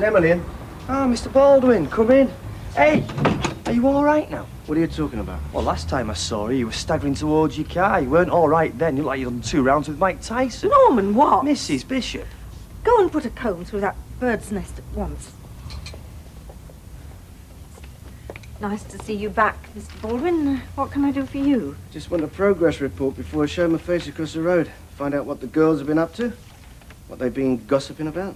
Emily in? Ah, Mr. Baldwin, come in. Hey, are you all right now? What are you talking about? Well, last time I saw you were staggering towards your car. You weren't all right then. You looked like you'd done 2 rounds with Mike Tyson. Norman, what? Mrs. Bishop. Go and put a comb through that bird's nest at once. Nice to see you back, Mr. Baldwin. What can I do for you? Just want a progress report before I show my face across the road. Find out what the girls have been up to. What they've been gossiping about.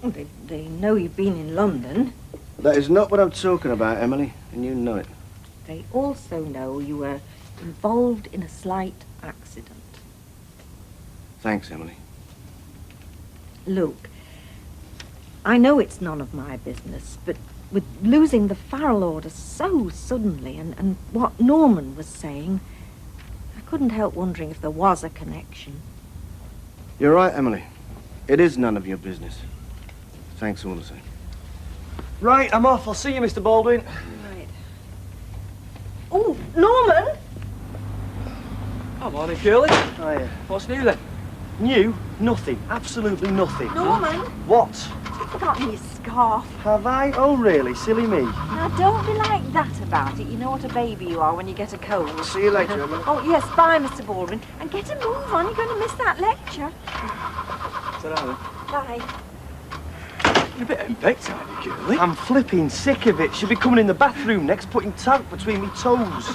Well, they know you've been in London. That is not what I'm talking about, Emily, and you know it. They also know you were involved in a slight accident. Thanks, Emily. Look, I know it's none of my business, but with losing the Farrell order so suddenly and what Norman was saying, I couldn't help wondering if there was a connection. You're right, Emily. It is none of your business. Thanks all the same. Right, I'm off. I'll see you, Mr. Baldwin. Right. Oh, Norman! Oh, morning, Curly. Hiya. What's new then? New? Nothing. Absolutely nothing. Norman! What? You've forgotten your scarf. Have I? Oh, really? Silly me. Now, don't be like that about it. You know what a baby you are when you get a cold. See you later, Emily. Oh, yes, bye, Mr. Baldwin. And get a move on. You're going to miss that lecture. Bye. You're a bit henpecked, aren't you, Curly? I'm flipping sick of it. She'll be coming in the bathroom next, putting talc between me toes.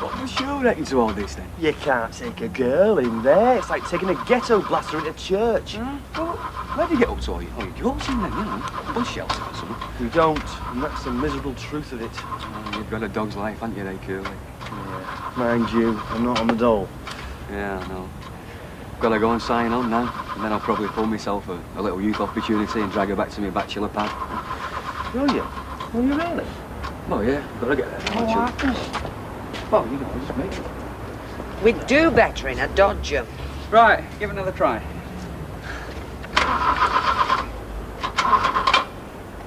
What was your reaction to all this, then? You can't take a girl in there. It's like taking a ghetto blaster into church. Well, where do you get up to all your jokes in then, you know? Bus shelter or something? We don't, and that's the miserable truth of it. Oh, you've got a dog's life, haven't you, there, Curly? Yeah. Mind you, I'm not on the dole. Yeah, I know. Gotta go and sign on now, and then I'll probably pull myself a little youth opportunity and drag her back to my bachelor pad. Will you? Will you really? Oh, yeah, gotta get there. Well, you know, just make it. We'd do better in a dodger. Right, give it another try.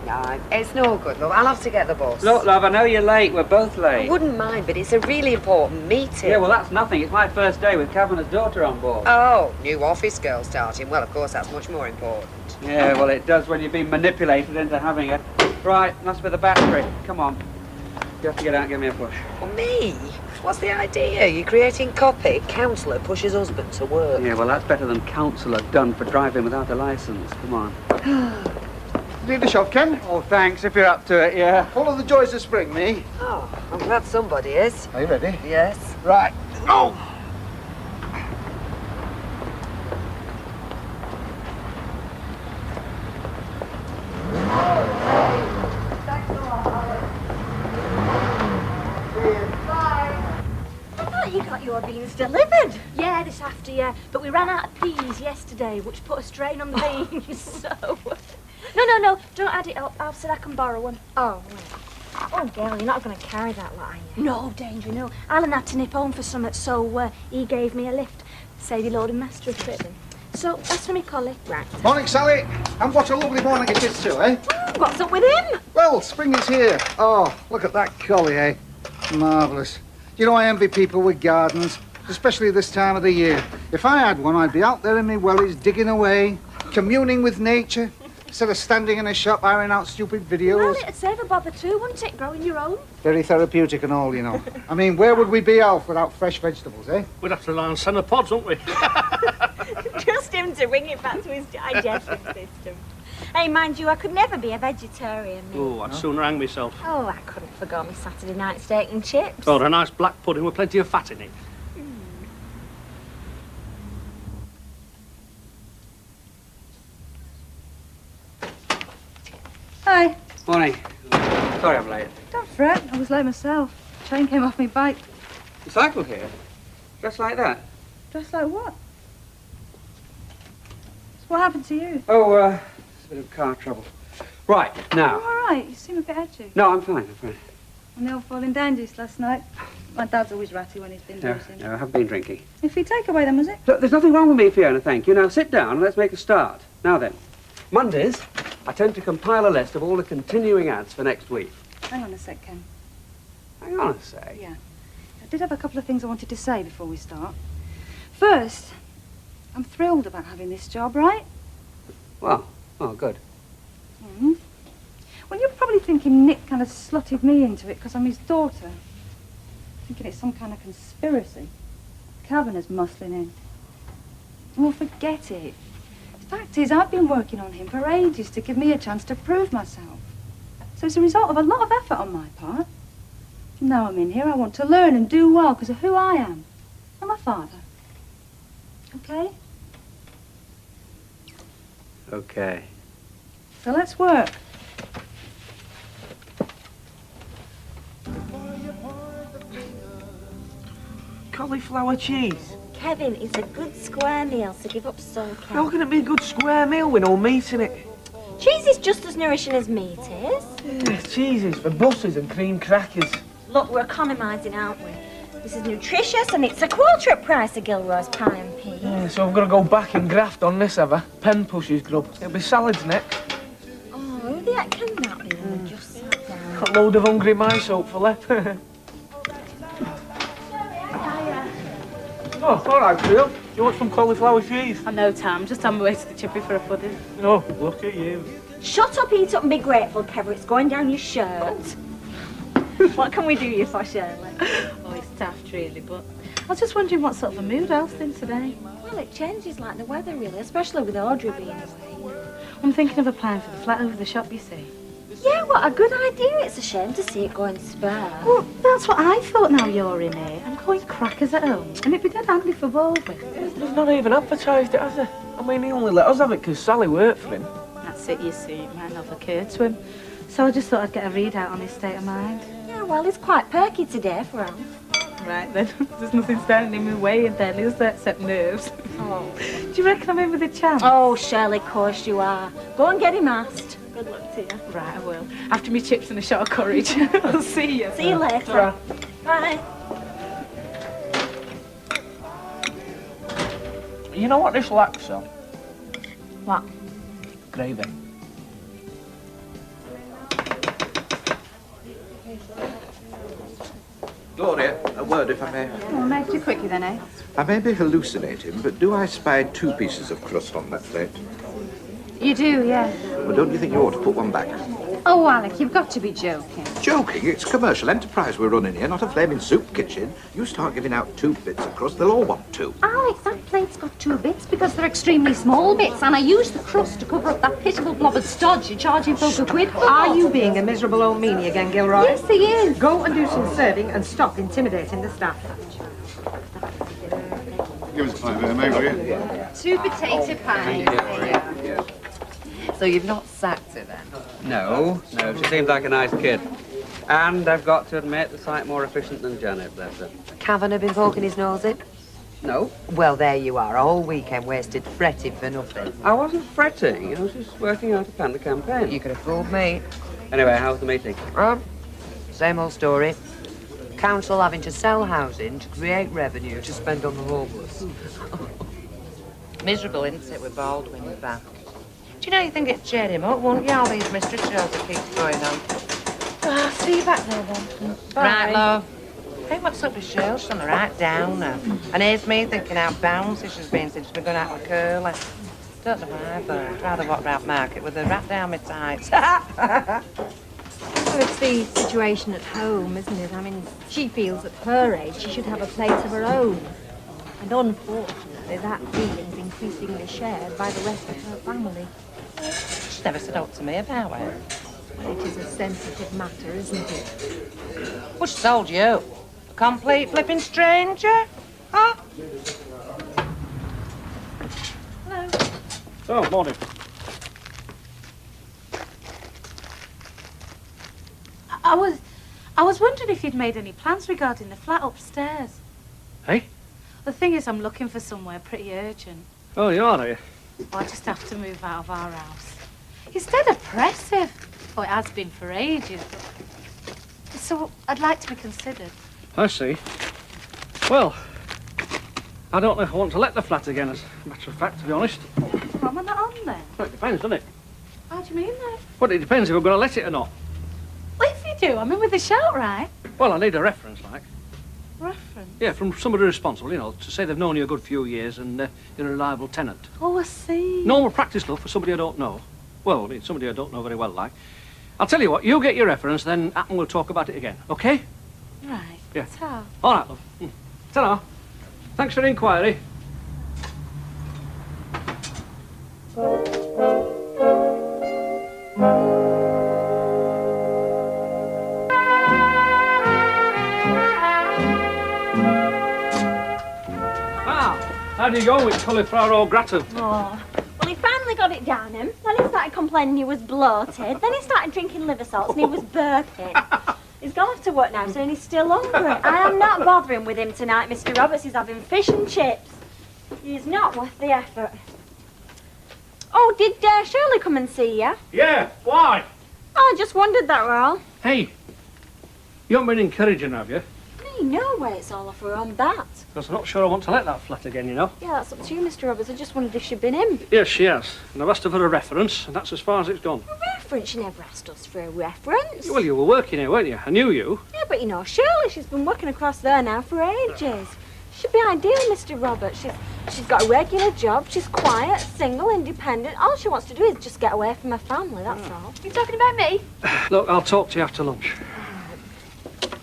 No, it's no good, love. I'll have to get the bus. Look, love, I know you're late. We're both I late. wouldn't mind, but it's a really important meeting. Yeah, well, that's nothing. It's my first day with Kavanagh's daughter on board. Oh, new office girl starting. Well, of course, that's much more important. Yeah, well, it does when you've been manipulated into having it. Right, must be the battery. Come on. You have to get out and give me a push. Well, me? What's the idea? You're creating copy. Counsellor pushes husband to work. Yeah, well, that's better than counsellor done for driving without a licence. Come on. Leave the shop, Ken. Oh, thanks, if you're up to it, yeah. Full of the joys of spring, me. Oh, I'm glad somebody is. Are you ready? Yes. Right. Oh! You got your beans delivered. Yeah, this after, yeah. But we ran out of peas yesterday, which put a strain on the beans, so... No, don't add it up. Alf said I can borrow one. Oh, right. Oh, girl, you're not going to carry that lot, are you? No, danger, no. Alan had to nip home for something, so he gave me a lift. Save your Lord and Master a trip. So, that's for me, Collie. Right. Morning, Sally. And what a lovely morning it is too, eh? What's up with him? Well, spring is here. Oh, look at that collie, eh? Marvellous. You know, I envy people with gardens, especially this time of the year. If I had one, I'd be out there in my wellies, digging away, communing with nature, instead of standing in a shop ironing out stupid videos. Well, it'd save a bother too, wouldn't it, growing your own? Very therapeutic and all, you know. I mean, where would we be, Alf, without fresh vegetables, eh? We'd have to rely on centre pods, wouldn't we? Just him to bring it back to his digestion system. Hey, mind you, I could never be a vegetarian. Oh, I'd sooner hang myself. Oh, I couldn't forgo me Saturday night steak and chips. Or a nice black pudding with plenty of fat in it. Hi. Morning. Sorry I'm late. Don't fret, I was late myself. Chain came off my bike. You cycled here? Dressed like that? Dressed like what? So what happened to you? Oh, it's a bit of car trouble. Right, now. You all right? You seem a bit edgy. No, I'm fine. And they all falling down just last night. My dad's always ratty when he's been dosing. No, I haven't been drinking. If you take away the music. Look, there's nothing wrong with me, Fiona, thank you. Now, sit down and let's make a start. Now then, Mondays, I tend to compile a list of all the continuing ads for next week. Hang on a sec, Ken. Hang on a sec. Yeah. I did have a couple of things I wanted to say before we start. First, I'm thrilled about having this job, right? Well, good. Mm-hmm. Well, you're probably thinking Nick kind of slotted me into it because I'm his daughter. Thinking it's some kind of conspiracy. Kavanagh's muscling in. Well, forget it. The fact is, I've been working on him for ages to give me a chance to prove myself. So it's a result of a lot of effort on my part. Now I'm in here, I want to learn and do well because of who I am. I'm a father. Okay? Okay. So let's work. Cauliflower cheese. Kevin, it's a good square meal, so give up so can. How can it be a good square meal with no meat in it? Cheese is just as nourishing as meat is. Yeah, cheese is for buses and cream crackers. Look, we're economising, aren't we? This is nutritious and it's a quarter at price of Gilroy's pie and peas. Yeah, so I've got to go back and graft on this, have I? Pen pushes grub. It'll be salads next. Oh, who the heck can that be when we just sat down? Got a load of hungry mice, hopefully. Oh, all right, Phil. You want some cauliflower cheese? I know, Tam. Just on my way to the chippy for a pudding. Oh, look at you. Shut up, eat up and be grateful, Kevin. It's going down your shirt. What can we do you for, Shirley? Oh, it's daft, really, but I was just wondering what sort of a mood Al's in today. Well, it changes like the weather, really, especially with Audrey being away. I'm thinking of applying for the flat over the shop, you see. Yeah, what a good idea. It's a shame to see it going spare. Well, that's what I thought now you're in here. I'm going crackers at home, and it'd be dead handy for Baldwin. He's not even advertised it, has he? I mean, he only let us have it because Sally worked for him. That's it, you see. It might not have occurred to him. So I just thought I'd get a readout on his state of mind. Yeah, well, he's quite perky today for Al. Right, then. There's nothing standing in my way in there, is there, except nerves? Oh. Do you reckon I'm in with a chance? Oh, Shirley, of course you are. Go and get him asked. Good luck to you. Right, I will. After me chips and a shot of courage. I'll see you. See you later. Bye. You know what this lacks, though? What? Gravy. Gloria, a word if I may. Oh, make too quickly then, eh? I may be hallucinating, but do I spy 2 pieces of crust on that plate? You do, yeah. Well, don't you think you ought to put one back? Oh, Alec, you've got to be joking. Joking? It's a commercial enterprise we're running here, not a flaming soup kitchen. You start giving out 2 bits of crust, they'll all want 2. Alex, that plate's got 2 bits because they're extremely small bits, and I used the crust to cover up that pitiful blob of stodge you're charging folk a quid for. Are you being a miserable old meanie again, Gilroy? Yes, he is. Go and do some serving and stop intimidating the staff. Give us a pie there, mate, will you? 2 potato pies. So you've not sacked her then? No, she seems like a nice kid. And I've got to admit, the site more efficient than Janet, bless her. Kavanagh been poking his nose in? No. Well, there you are, a whole weekend wasted fretting for nothing. I wasn't fretting, I was just working out a plan to campaign. You could have fooled me. Anyway, how's the meeting? Same old story. Council having to sell housing to create revenue to spend on the homeless. Miserable, isn't it, with Baldwin back? Do you know you think it'd cheer him up, won't you, all these mystery shows that keep going on? I'll see you back there then. Bye. Right, love. Hey, what's up with Cheryl? She's on the right down now. And here's me thinking how bouncy she's been since we've gone out with Curly. Don't know why, but I'd rather walk round market with her wrapped down my tights. Well, it's the situation at home, isn't it? I mean, she feels at her age she should have a place of her own. And unfortunately, that feeling's increasingly shared by the rest of her family. She's never said aught to me about it. Well, it is a sensitive matter, isn't it? Well, she told you. A complete flipping stranger? Huh? Hello. Oh, morning. I was wondering if you'd made any plans regarding the flat upstairs. Hey? The thing is, I'm looking for somewhere pretty urgent. Oh, you are you? Oh, I just have to move out of our house. It's dead oppressive. Oh, it has been for ages. But... So I'd like to be considered. I see. Well, I don't know if I want to let the flat again, as a matter of fact, to be honest. Well, am I not on there? Well, it depends, doesn't it? How do you mean that? Well, it depends if we're going to let it or not. Well, if you do, I'm in with a shout, right? Well, I need a reference, like. Reference? Yeah, from somebody responsible, you know, to say they've known you a good few years and you're a reliable tenant. Oh, I see. Normal practice, love, for somebody I don't know. Well, I mean, somebody I don't know very well, like. I'll tell you what, you get your reference, then Appen will talk about it again, OK? Right. Yeah. Ta. All right, love. Ta-ra. Thanks for the inquiry. How do you go with cauliflower au gratin? Oh. Well, he finally got it down him. Then he started complaining he was bloated. Then he started drinking liver salts and he was burping. He's gone off to work now, so he's still hungry. I am not bothering with him tonight, Mr. Roberts. He's having fish and chips. He's not worth the effort. Oh, did Shirley come and see you? Yeah, why? Oh, I just wondered that were all. Hey, you haven't been encouraging, have you? Me, no way, it's all off her own bat. Because I'm not sure I want to let that flat again, you know. Yeah, that's up to you, Mr. Roberts. I just wondered if she'd been in. Yes, she has. And I've asked her for a reference, and that's as far as it's gone. A reference? You never asked us for a reference. Well, you were working here, weren't you? I knew you. Yeah, but you know, Shirley, she's been working across there now for ages. She'd be ideal, Mr. Roberts. She's got a regular job, she's quiet, single, independent. All she wants to do is just get away from her family, that's all. You talking about me? Look, I'll talk to you after lunch.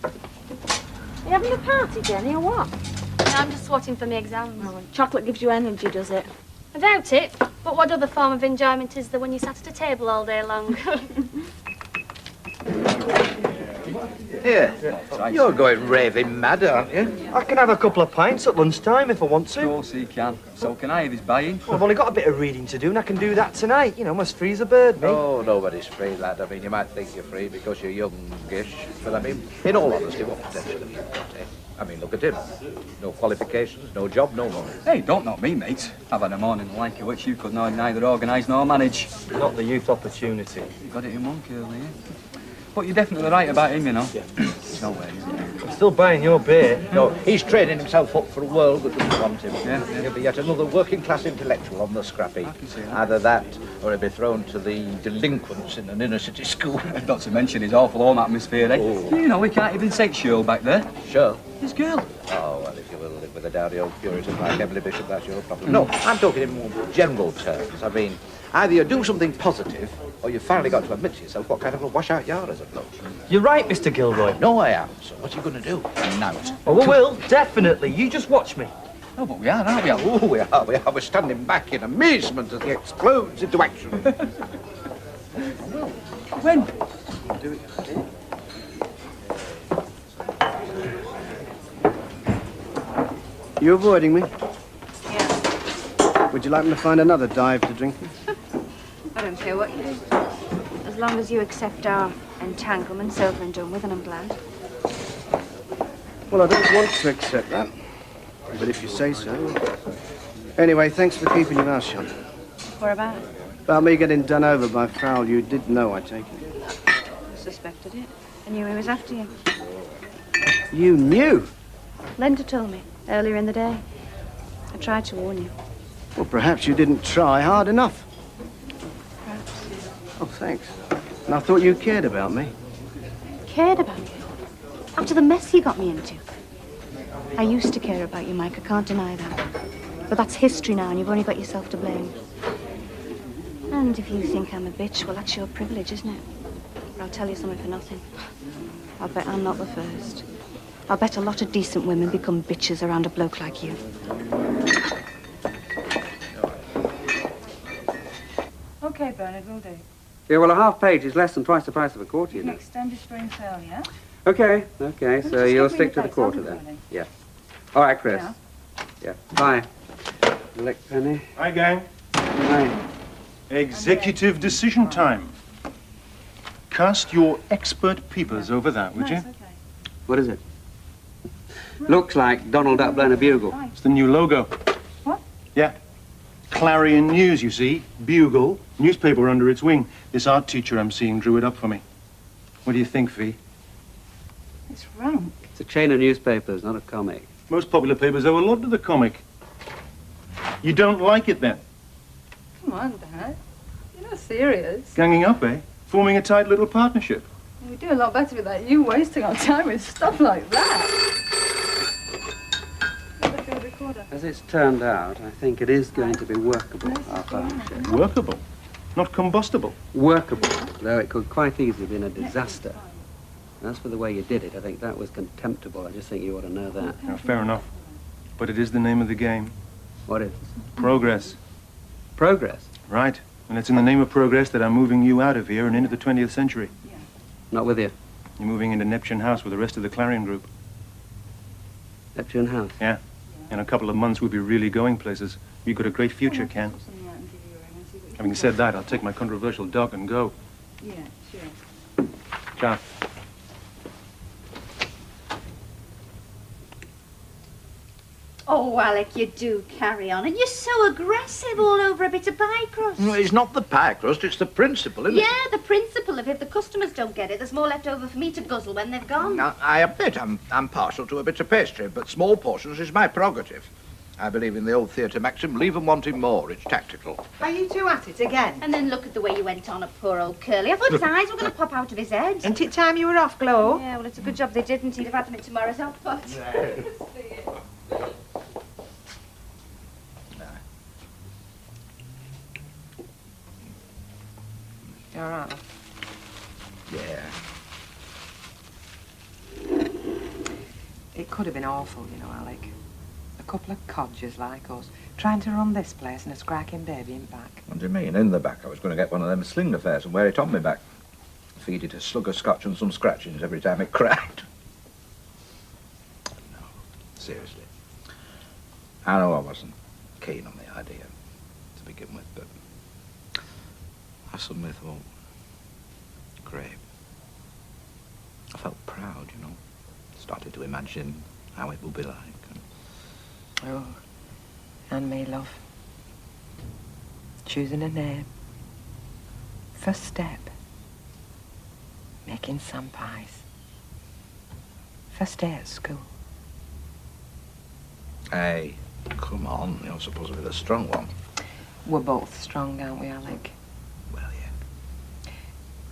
Are you having a party, Jenny, or what? No, I'm just swatting for my exams. Oh, chocolate gives you energy, does it? I doubt it. But what other form of enjoyment is there when you sat at a table all day long? Here, you're going raving mad, aren't you? I can have a couple of pints at lunchtime if I want to. Of course he can. So can I if he's buying. Well, I've only got a bit of reading to do and I can do that tonight. You know, I'm as free as a bird, me. Oh, nobody's free, lad. I mean, you might think you're free because you're youngish, but I mean, in all honesty, what potential have you got, eh? I mean, look at him. No qualifications, no job, no money. Hey, don't knock me, mate. I've had a morning like you which you could neither organise nor manage. Not the youth opportunity. You got it in one curly, eh? But you're definitely right about him, you know. Yeah. It's no way, is it? I'm still buying your beer. No, he's training himself up for a world that doesn't want him. Yeah. He'll be yet another working-class intellectual on the scrap heap. I can see that. Either that, or he'll be thrown to the delinquents in an inner-city school. Not to mention his awful home atmosphere, eh? Oh. You know, we can't even take Shirl back there. Sure. His girl. Oh, well, if you will live with a dowdy old Puritan like Emily Bishop, that's your problem. No, I'm talking in more general terms. I mean, either you do something positive, or you've finally got to admit to yourself what kind of a washout you are as a bloke. You're right, Mr. Gilroy. No, I am. So what are you going to do? Nout. Oh, we will, definitely. You just watch me. Oh, but we are, aren't we? Oh, we are. We're standing back in amazement as he explodes into action. When? Do it. You avoiding me? Yeah. Would you like me to find another dive to drink in? I don't care what you do. As long as you accept our entanglements over and done with, and I'm glad. Well, I don't want to accept that. But if you say so. Anyway, thanks for keeping your mouth shut. What about it? About me getting done over by Farrell, you did know, I take it. Suspected it. I knew he was after you. You knew? Linda told me earlier in the day. I tried to warn you. Well, perhaps you didn't try hard enough. Perhaps. Oh, thanks. And I thought you cared about me. Cared about you? After the mess you got me into. I used to care about you, Mike. I can't deny that. But that's history now, and you've only got yourself to blame. And if you think I'm a bitch, well, that's your privilege, isn't it? But I'll tell you something for nothing. I'll bet I'm not the first. I'll bet a lot of decent women become bitches around a bloke like you. OK, Bernard, will do. Yeah, well, a half page is less than twice the price of a quarter, you know. Extended spring sale, yeah? OK, so just you'll give me stick the to the place, quarter I'll do then. everything. Yeah. All right, Chris. Yeah. Yeah. Bye. Lick penny. Hi, gang. Bye. Executive decision time. Cast your expert peepers over that, would you? Nice, OK. What is it? Looks like Donald Duck blowing a bugle. It's the new logo. What? Yeah. Clarion News, you see. Bugle. Newspaper under its wing. This art teacher I'm seeing drew it up for me. What do you think, Fee? It's rank. It's a chain of newspapers, not a comic. Most popular papers owe a lot to the comic. You don't like it, then? Come on, Dad. You're not serious. Ganging up, eh? Forming a tight little partnership. We do a lot better without you wasting our time with stuff like that. As it's turned out, I think it is going to be workable, our partnership. Workable? Not combustible. Workable, though it could quite easily have been a disaster. As for the way you did it, I think that was contemptible. I just think you ought to know that. Yeah, fair enough. But it is the name of the game. What is? Progress. Progress? Right. And it's in the name of progress that I'm moving you out of here and into the 20th century. Not with you. You're moving into Neptune House with the rest of the Clarion group. Neptune House? Yeah. In a couple of months, we'll be really going places. You've got a great future, Ken. Having said that, I'll take my controversial dog and go. Yeah, sure. Ciao. Oh, Alec, you do carry on. And you're so aggressive all over a bit of pie crust. No, it's not the pie crust, it's the principle, isn't it? Yeah, the principle of if the customers don't get it, there's more left over for me to guzzle when they've gone. Now, I admit I'm partial to a bit of pastry, but small portions is my prerogative. I believe in the old theatre maxim, leave 'em wanting more. It's tactical. Are you two at it again? And then look at the way you went on at poor old Curly. I thought his eyes were going to pop out of his head. Isn't it time you were off, Glo? Yeah, well, it's a good job they didn't. He'd have had them at tomorrow's hot pot. All right. Yeah. It could have been awful, you know, Alec. A couple of codgers like us, trying to run this place and a scracking baby in back. What do you mean? In the back, I was going to get one of them sling affairs and wear it on my back. Feed it a slug of scotch and some scratchings every time it cracked. No, seriously. I know I wasn't keen on the idea to begin with, but I suddenly thought, great. I felt proud, you know. Started to imagine how it would be like. Oh, and me, love. Choosing a name. First step. Making some pies. First day at school. Hey, come on. You're supposed to be the strong one. We're both strong, aren't we, Alec? Well, yeah.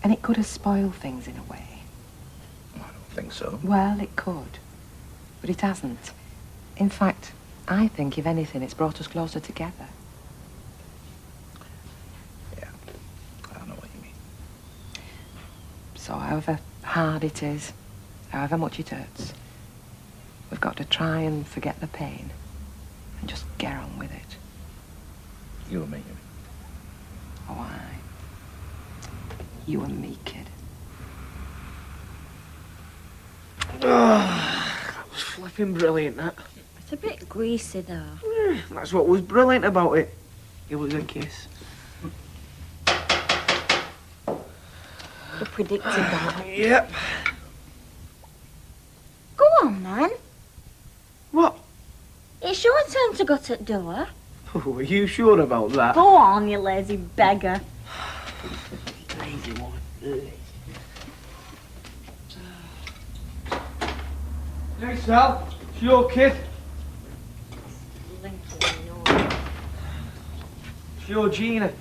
And it could have spoiled things in a way. I don't think so. Well, it could. But it hasn't. In fact, I think, if anything, it's brought us closer together. Yeah, I know what you mean. So however hard it is, however much it hurts, we've got to try and forget the pain and just get on with it. You and me. Oh, aye. You and me, kid. That was flipping brilliant, that. It's a bit greasy, though. That's what was brilliant about it. Give us a kiss. You predicted that. Yep. Go on, then. What? It's your turn to go to the door. Oh, are you sure about that? Go on, you lazy beggar. Lazy one. Hey, Sal. It's your kid. It's your Gina.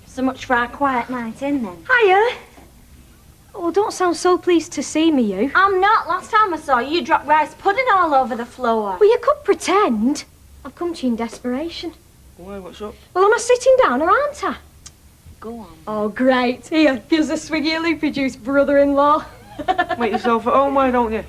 So much for our quiet night in, then. Hiya. Oh, don't sound so pleased to see me, you. I'm not. Last time I saw you, you dropped rice pudding all over the floor. Well, you could pretend. I've come to you in desperation. Why, what's up? Well, am I sitting down or aren't I? Go on. Oh, great. Here, here's a swiggy of loopy juice, brother-in-law. Make yourself at home, why don't you?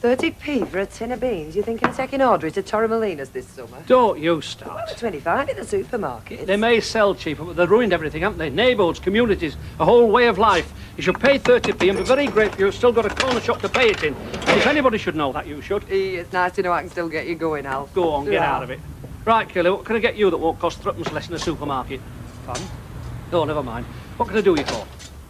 30p for a tin of beans. You thinking of taking Audrey to Torremolinos this summer? Don't you start. Well, 25 at the supermarket. They may sell cheaper, but they've ruined everything, haven't they? Neighbourhoods, communities, a whole way of life. You should pay 30p and be very grateful you've still got a corner shop to pay it in. If anybody should know that, you should. It's nice to know I can still get you going, Al. Go on, get out of it. Right, Kelly, what can I get you that won't cost threepence less in a supermarket? Fun? No, never mind. What can I do you for?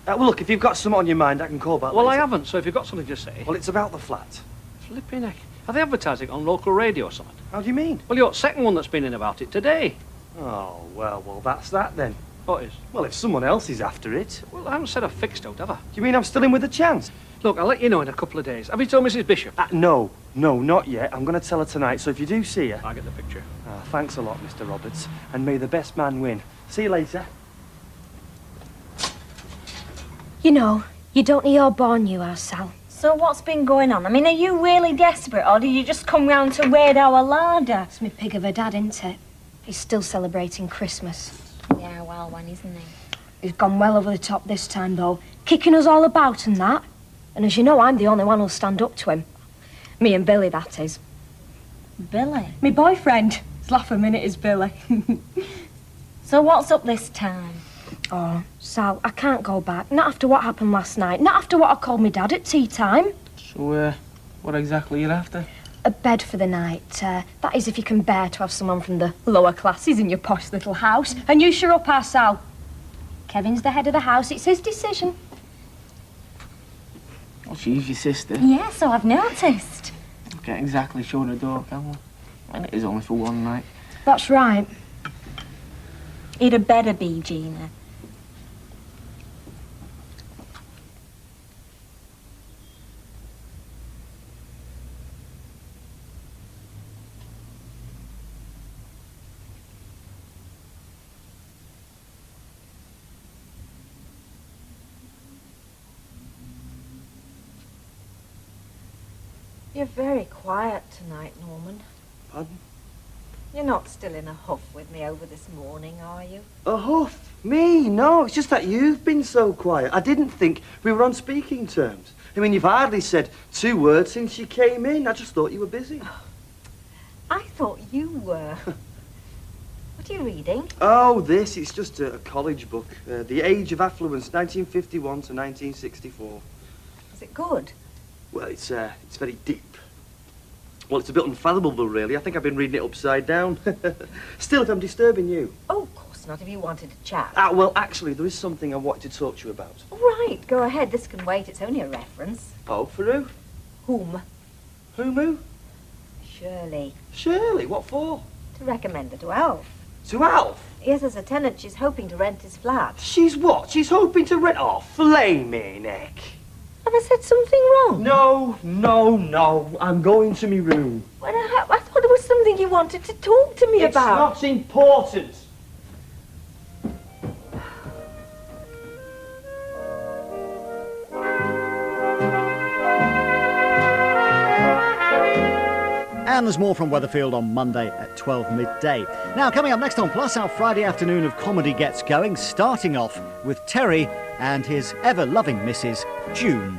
Well, look, if you've got something on your mind, I can call back Well, later. I haven't, so if you've got something to say... Well, it's about the flat. Flipping heck. Are they advertising on local radio or something? How do you mean? Well, you're the second one that's been in about it today. Oh, well, that's that then. What is? Well, if someone else is after it. Well, I haven't said I've fixed out, have I? Do you mean I'm still in with a chance? Look, I'll let you know in a couple of days. Have you told Mrs. Bishop? No, not yet. I'm going to tell her tonight, so if you do see her... I'll get the picture. Thanks a lot, Mr. Roberts, and may the best man win. See you later. You know, you don't need your born you are, Sal. So what's been going on? I mean, are you really desperate, or did you just come round to raid our larder? It's me pig of a dad, isn't it? He's still celebrating Christmas. Yeah, well, one, isn't he? He's gone well over the top this time, though, kicking us all about and that. And as you know, I'm the only one who'll stand up to him. Me and Billy, that is. Billy? Me boyfriend. His laugh a minute is Billy. So what's up this time? Oh, Sal, I can't go back. Not after what happened last night. Not after what I called me dad at tea time. So, what exactly are you after? A bed for the night. That is if you can bear to have someone from the lower classes in your posh little house. And you sure up our Sal. Kevin's the head of the house. It's his decision. Well, she's your sister. Yeah, so I've noticed. Can't exactly show the door, can we? And it is only for one night. That's right. It had better be, Gina. You're very quiet tonight, Norman. Pardon? You're not still in a huff with me over this morning, are you? A huff? Me? No, it's just that you've been so quiet. I didn't think we were on speaking terms. I mean, you've hardly said 2 words since you came in. I just thought you were busy. I thought you were. What are you reading? Oh, this. It's just a college book. The Age of Affluence, 1951 to 1964. Is it good? Well, it's very deep. Well, it's a bit unfathomable, really. I think I've been reading it upside down. Still, if I'm disturbing you. Oh, of course not, if you wanted to chat. Well, actually, there is something I wanted to talk to you about. All right, go ahead. This can wait. It's only a reference. Oh, for who? Whom? Who? Shirley. Shirley? What for? To recommend her to Alf. To Alf? Yes, as a tenant, she's hoping to rent his flat. She's what? She's hoping to rent off? Flaming heck. Have I said something wrong? No. I'm going to my room. Well, I thought it was something you wanted to talk to me about. It's not important. And there's more from Weatherfield on Monday at 12 midday. Now, coming up next on Plus, our Friday afternoon of comedy gets going, starting off with Terry and his ever-loving Mrs. June.